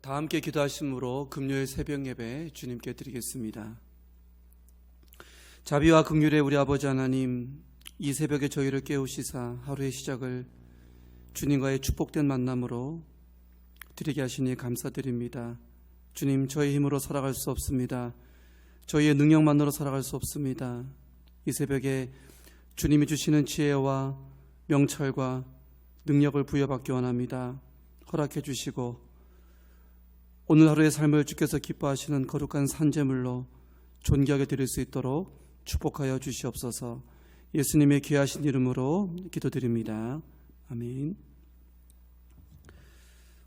다 함께 기도하심으로 금요일 새벽 예배 주님께 드리겠습니다. 자비와 긍휼의 우리 아버지 하나님, 이 새벽에 저희를 깨우시사 하루의 시작을 주님과의 축복된 만남으로 드리게 하시니 감사드립니다. 주님, 저희 힘으로 살아갈 수 없습니다. 저희의 능력만으로 살아갈 수 없습니다. 이 새벽에 주님이 주시는 지혜와 명철과 능력을 부여받기 원합니다. 허락해 주시고 오늘 하루의 삶을 주께서 기뻐하시는 거룩한 산제물로 존귀하게 드릴 수 있도록 축복하여 주시옵소서. 예수님의 귀하신 이름으로 기도드립니다. 아멘.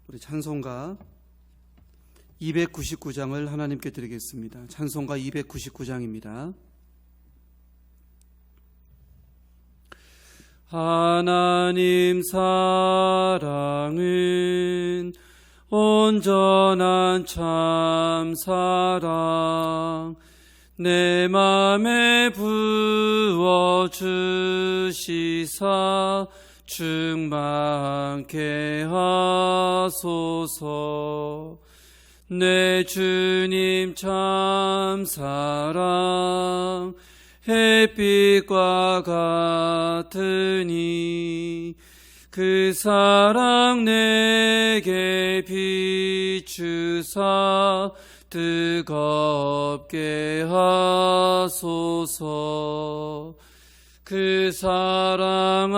우리 찬송가 299장을 하나님께 드리겠습니다. 찬송가 299장입니다. 하나님 사랑은 온전한 참 사랑, 내 맘에 부어주시사 충만케 하소서. 내 주님 참 사랑 햇빛과 같으니 그 사랑 내게 비추사 뜨겁게 하소서. 그 사랑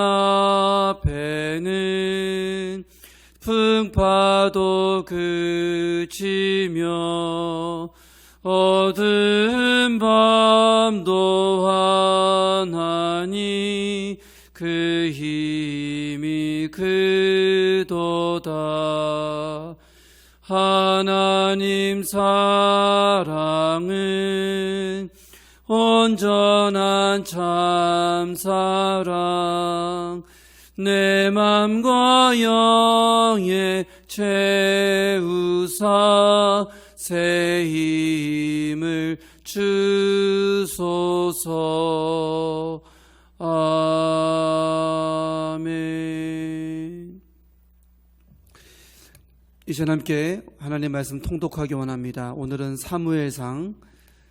앞에는 풍파도 그치며 어두운 밤도 환하니 그 힘이 크도다. 하나님 사랑은 온전한 참 사랑, 내 맘과 영에 채우사 새 힘을 주소서. 아멘. 이제 함께 하나님의 말씀 통독하기 원합니다. 오늘은 사무엘상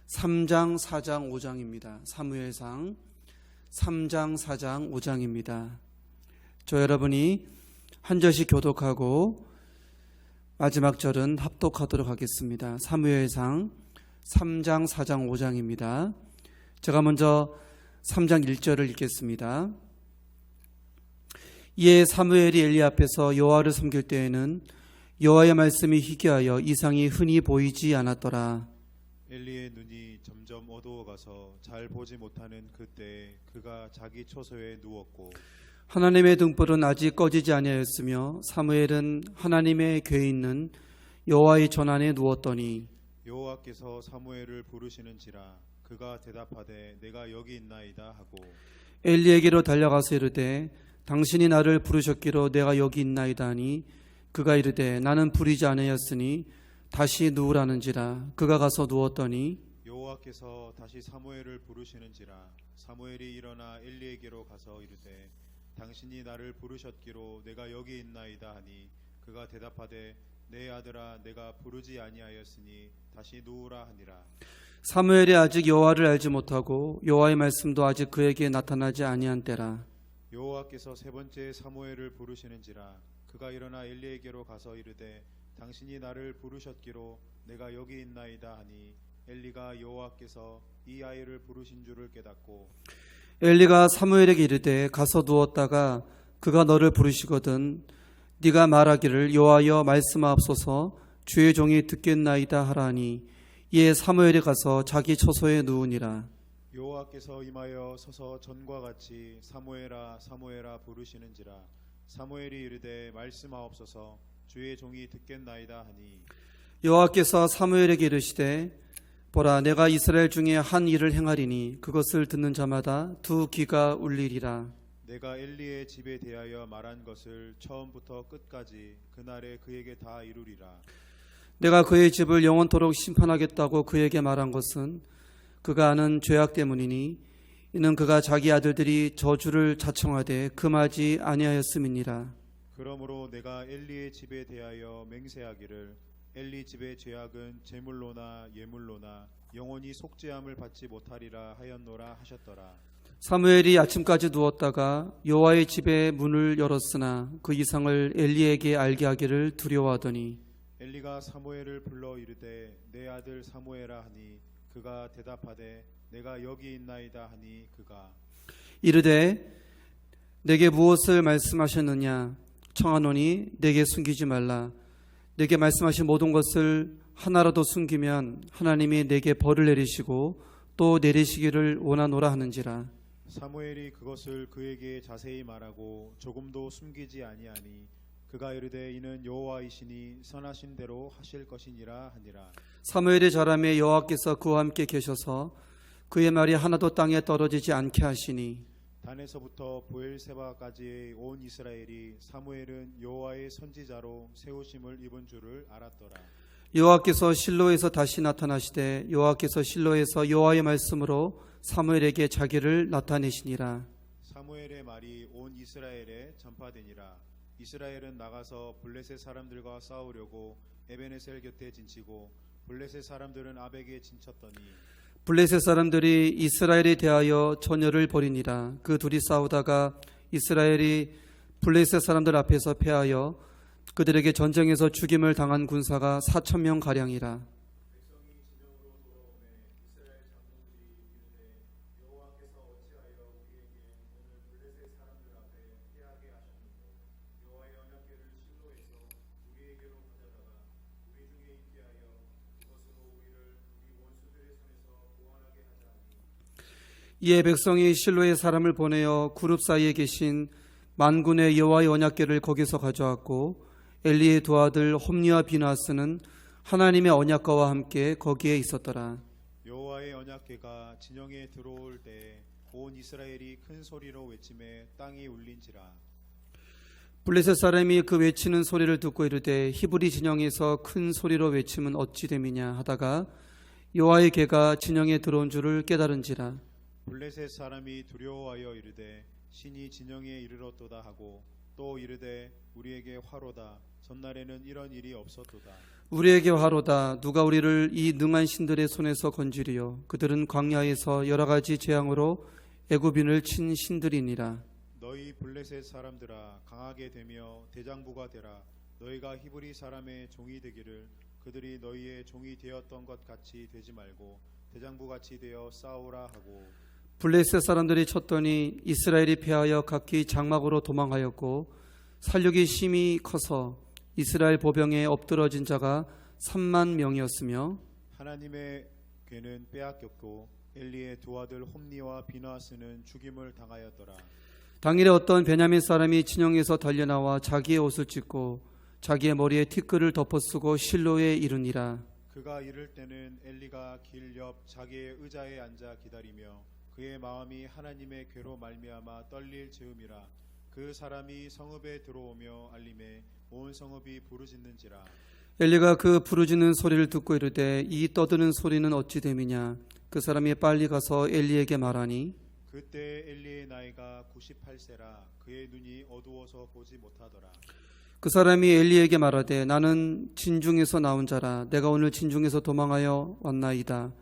3장, 4장, 5장입니다. 사무엘상 3장, 4장, 5장입니다. 저 여러분이 한 절씩 교독하고 마지막 절은 합독하도록 하겠습니다. 사무엘상 3장, 4장, 5장입니다. 제가 먼저 3장 1절을 읽겠습니다. 이에 사무엘이 엘리 앞에서 여호와를 섬길 때에는 여호와의 말씀이 희귀하여 이상이 흔히 보이지 않았더라. 엘리의 눈이 점점 어두워가서 잘 보지 못하는 그때에 그가 자기 처소에 누웠고 하나님의 등불은 아직 꺼지지 아니하였으며 사무엘은 하나님의 궤에 있는 여호와의 전안에 누웠더니 여호와께서 사무엘을 부르시는지라 그가 대답하되 내가 여기 있나이다 하고 엘리에게로 달려가서 이르되 당신이 나를 부르셨기로 내가 여기 있나이다 하니 그가 이르되 나는 부르지 아니하였으니 다시 누우라는지라. 그가 가서 누웠더니 여호와께서 다시 사무엘을 부르시는지라 사무엘이 일어나 엘리에게로 가서 이르되 당신이 나를 부르셨기로 내가 여기 있나이다 하니 그가 대답하되 내 아들아 내가 부르지 아니하였으니 다시 누우라 하니라. 사무엘이 아직 여호와를 알지 못하고 여호와의 말씀도 아직 그에게 나타나지 아니한 때라. 여호와께서 세 번째 사무엘을 부르시는지라 그가 일어나 엘리에게로 가서 이르되 당신이 나를 부르셨기로 내가 여기 있나이다 하니 엘리가 여호와께서 이 아이를 부르신 줄을 깨닫고 엘리가 사무엘에게 이르되 가서 누웠다가 그가 너를 부르시거든 네가 말하기를 여호와여 말씀하옵소서 주의 종이 듣겠나이다 하라니 이에 사무엘이 가서 자기 처소에 누우니라. 여호와께서 임하여 서서 전과 같이 사무엘아 사무엘아 부르시는지라 사무엘이 이르되 말씀하옵소서 주의 종이 듣겠나이다 하니 여호와께서 사무엘에게 이르시되 보라 내가 이스라엘 중에 한 일을 행하리니 그것을 듣는 자마다 두 귀가 울리리라. 내가 엘리의 집에 대하여 말한 것을 처음부터 끝까지 그날에 그에게 다 이루리라. 내가 그의 집을 영원토록 심판하겠다고 그에게 말한 것은 그가 아는 죄악 때문이니 이는 그가 자기 아들들이 저주를 자청하되 금하지 아니하였음이니라. 그러므로 내가 엘리의 집에 대하여 맹세하기를 엘리 집의 죄악은 제물로나 예물로나 영원히 속죄함을 받지 못하리라 하였노라 하셨더라. 사무엘이 아침까지 누웠다가 여호와의 집의 문을 열었으나 그 이상을 엘리에게 알게 하기를 두려워하더니 엘리가 사무엘을 불러 이르되 내 아들 사무엘아 하니 그가 대답하되 내가 여기 있나이다 하니 그가 이르되 내게 무엇을 말씀하셨느냐 청하노니 내게 숨기지 말라. 내게 말씀하신 모든 것을 하나라도 숨기면 하나님이 내게 벌을 내리시고 또 내리시기를 원하노라 하는지라. 사무엘이 그것을 그에게 자세히 말하고 조금도 숨기지 아니하니 그가 이르되 이는 여호와이시니 선하신 대로 하실 것이니라 하니라. 사무엘의 자람에 여호와께서 그와 함께 계셔서 그의 말이 하나도 땅에 떨어지지 않게 하시니 단에서부터 보엘세바까지의 온 이스라엘이 사무엘은 여호와의 선지자로 세우심을 입은 줄을 알았더라. 여호와께서 실로에서 다시 나타나시되 여호와께서 실로에서 여호와의 말씀으로 사무엘에게 자기를 나타내시니라. 사무엘의 말이 온 이스라엘에 전파되니라. 이스라엘은 나가서 블레셋 사람들과 싸우려고 에베네셀 곁에 진치고 블레셋 사람들은 아벡에 진쳤더니 블레셋 사람들이 이스라엘에 대하여 전열을 벌이니라. 그 둘이 싸우다가 이스라엘이 블레셋 사람들 앞에서 패하여 그들에게 전쟁에서 죽임을 당한 군사가 4,000명 가량이라. 이에 백성이 실로의 사람을 보내어 그룹 사이에 계신 만군의 여호와의 언약궤를 거기서 가져왔고 엘리의 두 아들 홈리와 비나스는 하나님의 언약궤와 함께 거기에 있었더라. 여호와의 언약궤가 진영에 들어올 때 온 이스라엘이 큰 소리로 외치매 땅이 울린지라. 블레셋 사람이 그 외치는 소리를 듣고 이르되 히브리 진영에서 큰 소리로 외치면 어찌 됨이냐 하다가 여호와의 궤가 진영에 들어온 줄을 깨달은지라. 블레셋 사람이 두려워하여 이르되 신이 진영에 이르렀도다 하고 또 이르되 우리에게 화로다. 전날에는 이런 일이 없었도다. 우리에게 화로다. 누가 우리를 이 능한 신들의 손에서 건지리요. 그들은 광야에서 여러 가지 재앙으로 애굽인을 친 신들이니라. 너희 블레셋 사람들아 강하게 되며 대장부가 되라. 너희가 히브리 사람의 종이 되기를 그들이 너희의 종이 되었던 것 같이 되지 말고 대장부 같이 되어 싸우라 하고 블레셋 사람들이 쳤더니 이스라엘이 패하여 각기 장막으로 도망하였고 살육이 심히 커서 이스라엘 보병에 엎드러진 자가 3만 명이었으며 하나님의 궤는 빼앗겼고 엘리의 두 아들 홈니와 비나스는 죽임을 당하였더라. 당일에 어떤 베냐민 사람이 진영에서 달려나와 자기의 옷을 찢고 자기의 머리에 티끌을 덮어쓰고 실로에 이르니라. 그가 이를 때는 엘리가 길 옆 자기의 의자에 앉아 기다리며 그의 마음이 하나님의 궤로 말미암아 떨릴 즈음이라. 그 사람이 성읍에 들어오며 알림에 온 성읍이 부르짖는지라. 엘리가 그 부르짖는 소리를 듣고 이르되 이 떠드는 소리는 어찌 됨이냐. 그 사람이 빨리 가서 엘리에게 말하니 그때 엘리의 나이가 98세라. 그의 눈이 어두워서 보지 못하더라. 그 사람이 엘리에게 말하되 나는 진중에서 나온 자라. 내가 오늘 진중에서 도망하여 왔나이다.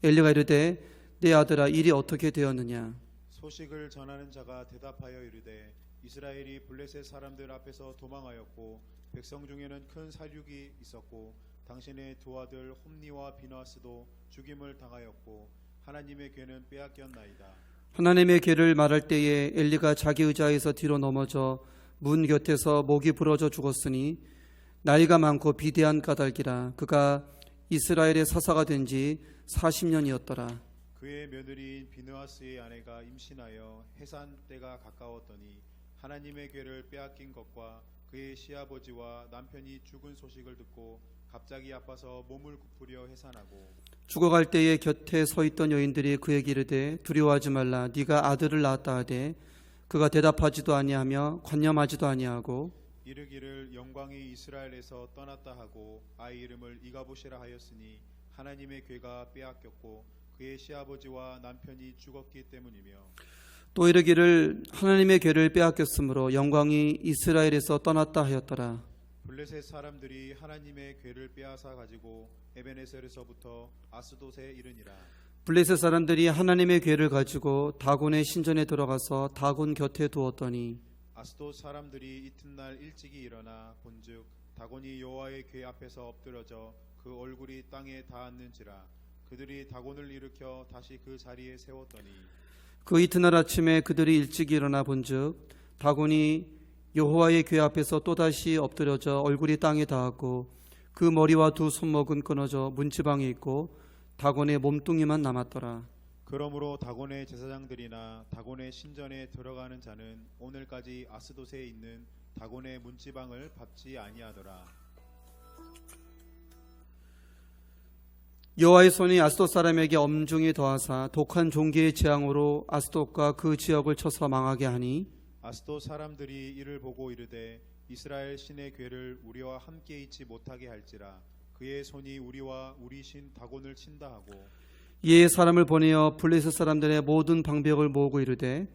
엘리가 이르되 내 아들아 일이 어떻게 되었느냐. 소식을 전하는 자가 대답하여 이르되 이스라엘이 블레셋 사람들 앞에서 도망하였고 백성 중에는 큰 살육이 있었고 당신의 두 아들 홈니와 비나스도 죽임을 당하였고 하나님의 궤는 빼앗겼나이다. 하나님의 궤를 말할 때에 엘리가 자기 의자에서 뒤로 넘어져 문 곁에서 목이 부러져 죽었으니 나이가 많고 비대한 까닭이라. 그가 이스라엘의 사사가 된 지 40년이었더라. 그의 며느리인 비느하스의 아내가 임신하여 해산 때가 가까웠더니 하나님의 궤를 빼앗긴 것과 그의 시아버지와 남편이 죽은 소식을 듣고 갑자기 아파서 몸을 굽으려 해산하고 죽어갈 때에 곁에 서 있던 여인들이 그에게 이르되 두려워하지 말라. 네가 아들을 낳았다 하되 그가 대답하지도 아니하며 관념하지도 아니하고 이르기를 영광이 이스라엘에서 떠났다 하고 아이 이름을 이가봇이라 하였으니 하나님의 궤가 빼앗겼고 그의 시아버지와 남편이 죽었기 때문이며 또 이르기를 하나님의 궤를 빼앗겼으므로 영광이 이스라엘에서 떠났다 하였더라. 블레셋 사람들이 하나님의 궤를 빼앗아 가지고 에베네셀에서부터 아스돗에 이르니라. 블레셋 사람들이 하나님의 궤를 가지고 다곤의 신전에 들어가서 다곤 곁에 두었더니 아스돗 사람들이 이튿날 일찍이 일어나 본즉 다곤이 여호와의 궤 앞에서 엎드러져 그 얼굴이 땅에 닿았는지라. 그들이 다곤을 일으켜 다시 그 자리에 세웠더니 그 이튿날 아침에 그들이 일찍 일어나 본즉 다곤이 여호와의 궤 앞에서 또다시 엎드려져 얼굴이 땅에 닿았고 그 머리와 두 손목은 끊어져 문지방에 있고 다곤의 몸뚱이만 남았더라. 그러므로 다곤의 제사장들이나 다곤의 신전에 들어가는 자는 오늘까지 아스돗에 있는 다곤의 문지방을 밟지 아니하더라. 여호와의 손이 아스돗 사람에게 엄중히 더하사 독한 종기의 재앙으로 아스돗과 그 지역을 쳐서 망하게 하니 아스돗 사람들이 이를 보고 이르되 이스라엘 신의 궤를 우리와 함께 있지 못하게 할지라. 그의 손이 우리와 우리 신 다곤을 친다 하고 이에 사람을 보내어 블레셋 사람들의 모든 방백을 모으고 이르되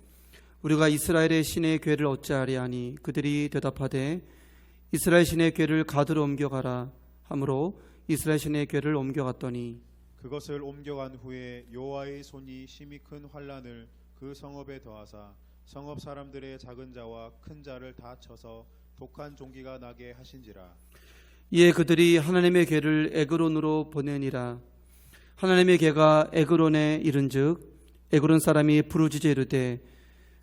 우리가 이스라엘의 신의 궤를 어찌하리 하니 그들이 대답하되 이스라엘 신의 궤를 가드로 옮겨가라 하므로 이스라엘 신의 궤를 옮겨갔더니 그것을 옮겨간 후에 여호와의 손이 심히 큰 환란을 그 성읍에 더하사 성읍 사람들의 작은 자와 큰 자를 다 쳐서 독한 종기가 나게 하신지라. 이에 그들이 하나님의 궤를 에그론으로 보내니라. 하나님의 궤가 에그론에 이른즉 에그론 사람이 부르짖어 이르되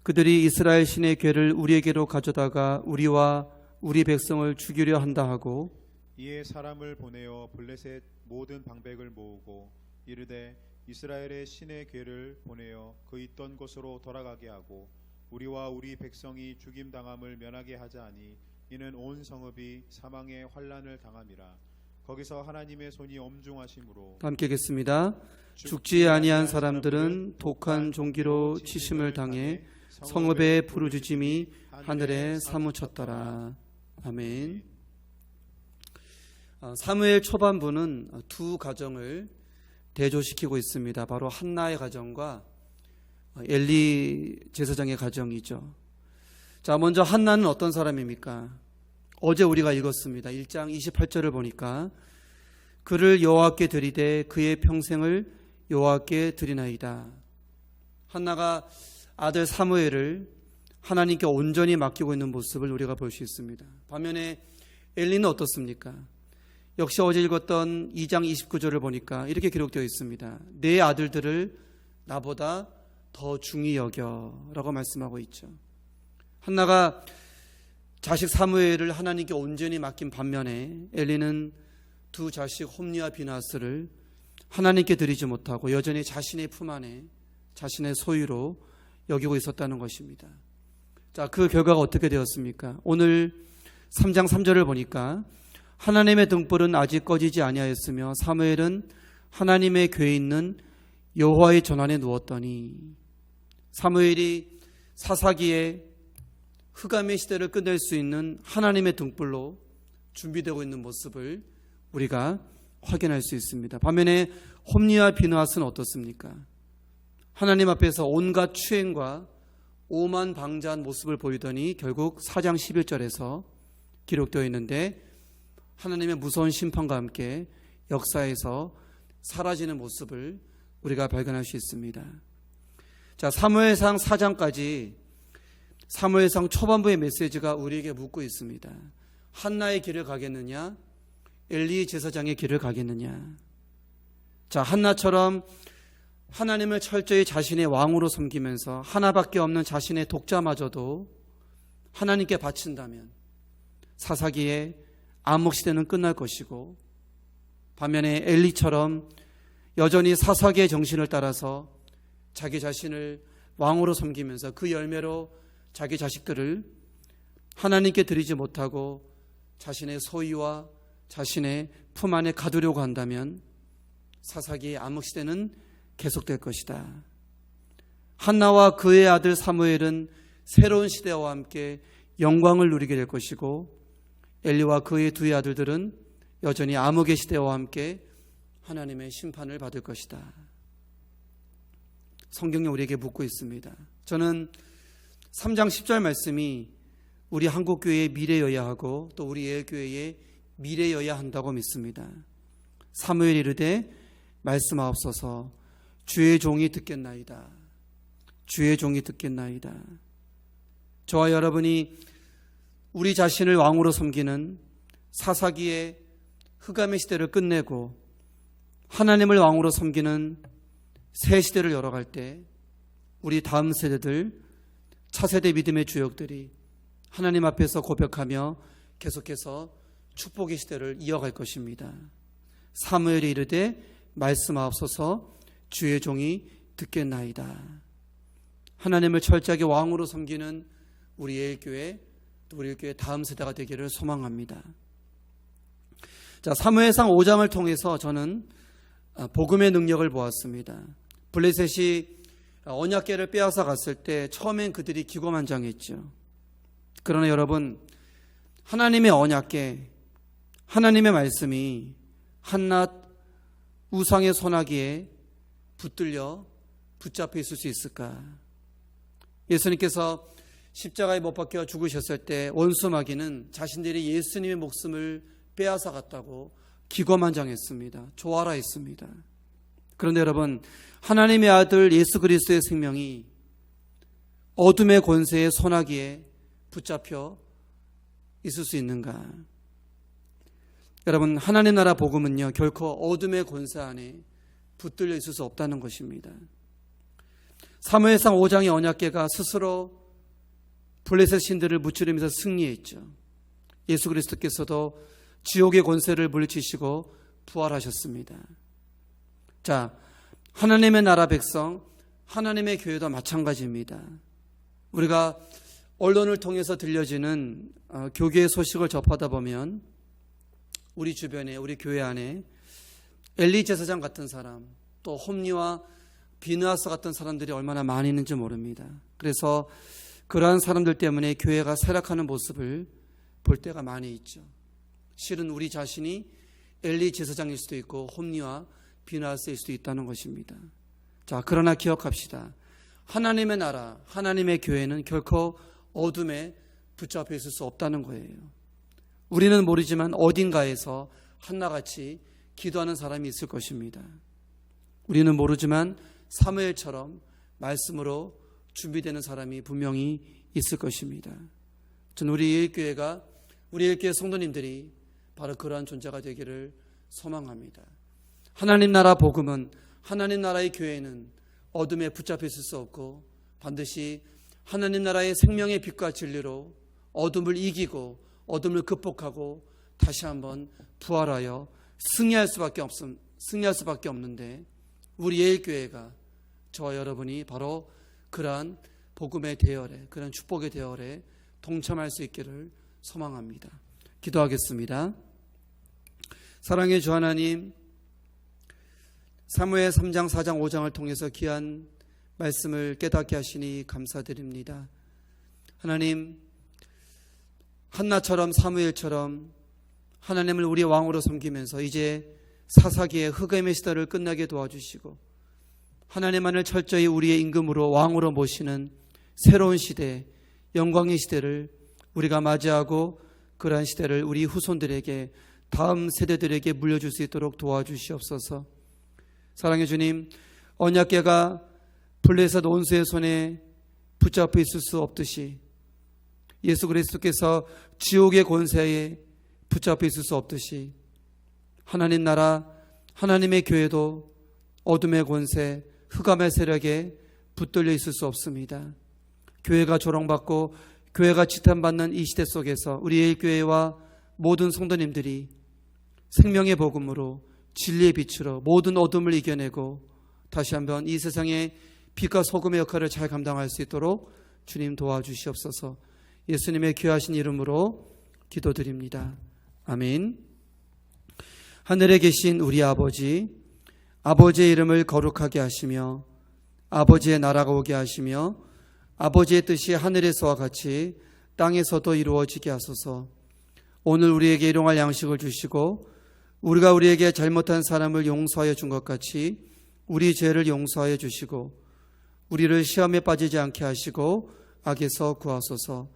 그들이 이스라엘 신의 궤를 우리에게로 가져다가 우리와 우리 백성을 죽이려 한다 하고 이에 사람을 보내어 블레셋 모든 방백을 모으고 이르되 이스라엘의 신의 궤를 보내어 그 있던 곳으로 돌아가게 하고 우리와 우리 백성이 죽임 당함을 면하게 하자하니 이는 온 성읍이 사망의 환란을 당함이라. 거기서 하나님의 손이 엄중하심으로 함께 읽겠습니다. 죽지 아니한 사람들은 독한 종기로 치심을 당해 성읍의 부르짖음이 하늘에 사무쳤더라. 아멘. 사무엘 초반부는 두 가정을 대조시키고 있습니다. 바로 한나의 가정과 엘리 제사장의 가정이죠. 자, 먼저 한나는 어떤 사람입니까? 어제 우리가 읽었습니다. 1장 28절을 보니까 그를 여호와께 드리되 그의 평생을 여호와께 드리나이다. 한나가 아들 사무엘을 하나님께 온전히 맡기고 있는 모습을 우리가 볼 수 있습니다. 반면에 엘리는 어떻습니까? 역시 어제 읽었던 2장 29절을 보니까 이렇게 기록되어 있습니다. 내 아들들을 나보다 더 중히 여겨 라고 말씀하고 있죠. 한나가 자식 사무엘을 하나님께 온전히 맡긴 반면에 엘리는 두 자식 홈리와 비나스를 하나님께 드리지 못하고 여전히 자신의 품 안에 자신의 소유로 여기고 있었다는 것입니다. 자, 그 결과가 어떻게 되었습니까? 오늘 3장 3절을 보니까 하나님의 등불은 아직 꺼지지 아니하였으며 사무엘은 하나님의 궤에 있는 여호와의 전환에 누웠더니 사무엘이 사사기에 흑암의 시대를 끝낼 수 있는 하나님의 등불로 준비되고 있는 모습을 우리가 확인할 수 있습니다. 반면에 홈리와 비느하스는 어떻습니까? 하나님 앞에서 온갖 추행과 오만방자한 모습을 보이더니 결국 4장 11절에서 기록되어 있는데 하나님의 무서운 심판과 함께 역사에서 사라지는 모습을 우리가 발견할 수 있습니다. 자, 사무엘상 4장까지 사무엘상 초반부의 메시지가 우리에게 묻고 있습니다. 한나의 길을 가겠느냐? 엘리 제사장의 길을 가겠느냐? 자, 한나처럼 하나님을 철저히 자신의 왕으로 섬기면서 하나밖에 없는 자신의 독자마저도 하나님께 바친다면 사사기의 암흑시대는 끝날 것이고, 반면에 엘리처럼 여전히 사사기의 정신을 따라서 자기 자신을 왕으로 섬기면서 그 열매로 자기 자식들을 하나님께 드리지 못하고 자신의 소유와 자신의 품 안에 가두려고 한다면 사사기의 암흑시대는 계속될 것이다. 한나와 그의 아들 사무엘은 새로운 시대와 함께 영광을 누리게 될 것이고, 엘리와 그의 두 아들들은 여전히 암흑의 시대와 함께 하나님의 심판을 받을 것이다. 성경이 우리에게 묻고 있습니다. 저는 3장 10절 말씀이 우리 한국교회의 미래여야 하고 또 우리 예일교회의 미래여야 한다고 믿습니다. 사무엘 이르되 말씀하옵소서. 주의 종이 듣겠나이다. 주의 종이 듣겠나이다. 저와 여러분이 우리 자신을 왕으로 섬기는 사사기의 흑암의 시대를 끝내고 하나님을 왕으로 섬기는 새 시대를 열어갈 때 우리 다음 세대들, 차세대 믿음의 주역들이 하나님 앞에서 고백하며 계속해서 축복의 시대를 이어갈 것입니다. 사무엘이 이르되 말씀하옵소서. 주의 종이 듣겠나이다. 하나님을 철저하게 왕으로 섬기는 우리 예일교회, 또 우리 교회 다음 세대가 되기를 소망합니다. 자, 사무엘상 5장을 통해서 저는 복음의 능력을 보았습니다. 블레셋이 언약궤를 빼앗아 갔을 때 처음엔 그들이 기고만장했죠. 그러나 여러분, 하나님의 언약궤, 하나님의 말씀이 한낱 우상의 소나기에 붙들려 붙잡혀 있을 수 있을까? 예수님께서 십자가에 못 박혀 죽으셨을 때 원수 마귀는 자신들이 예수님의 목숨을 빼앗아 갔다고 기고만장했습니다. 조아라 했습니다. 그런데 여러분, 하나님의 아들 예수 그리스도의 생명이 어둠의 권세의 소나기에 붙잡혀 있을 수 있는가? 여러분, 하나님 나라 복음은요, 결코 어둠의 권세 안에 붙들려 있을 수 없다는 것입니다. 사무엘상 5장의 언약궤가 스스로 블레셋 신들을 무찌르면서 승리했죠. 예수 그리스도께서도 지옥의 권세를 물리치시고 부활하셨습니다. 자, 하나님의 나라 백성, 하나님의 교회도 마찬가지입니다. 우리가 언론을 통해서 들려지는 교계의 소식을 접하다 보면 우리 주변에, 우리 교회 안에 엘리 제사장 같은 사람, 또 홈리와 비느하스 같은 사람들이 얼마나 많이 있는지 모릅니다. 그래서 그러한 사람들 때문에 교회가 쇠락하는 모습을 볼 때가 많이 있죠. 실은 우리 자신이 엘리 제사장일 수도 있고 홈리와 비느하스일 수도 있다는 것입니다. 자, 그러나 기억합시다. 하나님의 나라, 하나님의 교회는 결코 어둠에 붙잡혀 있을 수 없다는 거예요. 우리는 모르지만 어딘가에서 한나같이 기도하는 사람이 있을 것입니다. 우리는 모르지만 사무엘처럼 말씀으로 준비되는 사람이 분명히 있을 것입니다. 저는 우리 예일교회가, 우리 예일교회 성도님들이 바로 그러한 존재가 되기를 소망합니다. 하나님 나라 복음은, 하나님 나라의 교회는 어둠에 붙잡혀 있을 수 없고 반드시 하나님 나라의 생명의 빛과 진리로 어둠을 이기고 어둠을 극복하고 다시 한번 부활하여 승리할 수밖에 없는데, 우리 예일교회가, 저와 여러분이 바로 그러한 복음의 대열에, 그러한 축복의 대열에 동참할 수 있기를 소망합니다. 기도하겠습니다. 사랑의 주 하나님, 사무엘 3장, 4장, 5장을 통해서 귀한 말씀을 깨닫게 하시니 감사드립니다. 하나님, 한나처럼 사무엘처럼 하나님을 우리의 왕으로 섬기면서 이제 사사기의 흑암의 시대를 끝나게 도와주시고 하나님만을 철저히 우리의 임금으로 왕으로 모시는 새로운 시대, 영광의 시대를 우리가 맞이하고 그러한 시대를 우리 후손들에게, 다음 세대들에게 물려줄 수 있도록 도와주시옵소서. 사랑의 주님, 언약궤가 블레셋 원수의 손에 붙잡혀 있을 수 없듯이 예수 그리스도께서 지옥의 권세에 붙잡혀 있을 수 없듯이 하나님 나라, 하나님의 교회도 어둠의 권세, 흑암의 세력에 붙들려 있을 수 없습니다. 교회가 조롱받고 교회가 지탄받는 이 시대 속에서 우리 예일교회와 모든 성도님들이 생명의 복음으로 진리의 빛으로 모든 어둠을 이겨내고 다시 한번 이 세상의 빛과 소금의 역할을 잘 감당할 수 있도록 주님 도와주시옵소서. 예수님의 귀하신 이름으로 기도드립니다. 아멘. 하늘에 계신 우리 아버지, 아버지의 이름을 거룩하게 하시며 아버지의 나라가 오게 하시며 아버지의 뜻이 하늘에서와 같이 땅에서도 이루어지게 하소서. 오늘 우리에게 일용할 양식을 주시고 우리가 우리에게 잘못한 사람을 용서하여 준 것 같이 우리 죄를 용서하여 주시고 우리를 시험에 빠지지 않게 하시고 악에서 구하소서.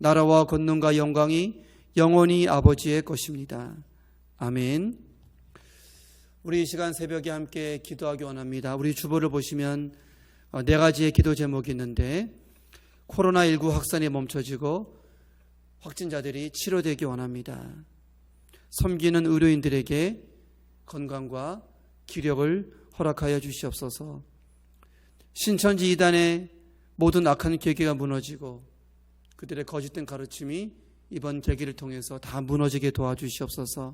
나라와 권능과 영광이 영원히 아버지의 것입니다. 아멘. 우리 이 시간 새벽에 함께 기도하기 원합니다. 우리 주보를 보시면 네 가지의 기도 제목이 있는데, 코로나19 확산이 멈춰지고 확진자들이 치료되기 원합니다. 섬기는 의료인들에게 건강과 기력을 허락하여 주시옵소서. 신천지 이단의 모든 악한 계계가 무너지고 그들의 거짓된 가르침이 이번 계기를 통해서 다 무너지게 도와주시옵소서.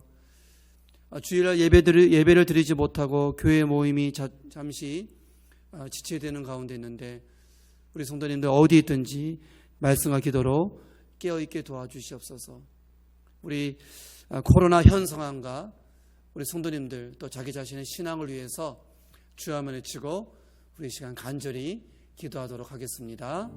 주일날 예배를 드리지 못하고 교회 모임이 잠시 지체되는 가운데 있는데, 우리 성도님들 어디 있든지 말씀과 기도로 깨어있게 도와주시옵소서. 우리 코로나 현 상황과 우리 성도님들 또 자기 자신의 신앙을 위해서 주여 한번 외치고 우리 시간 간절히 기도하도록 하겠습니다.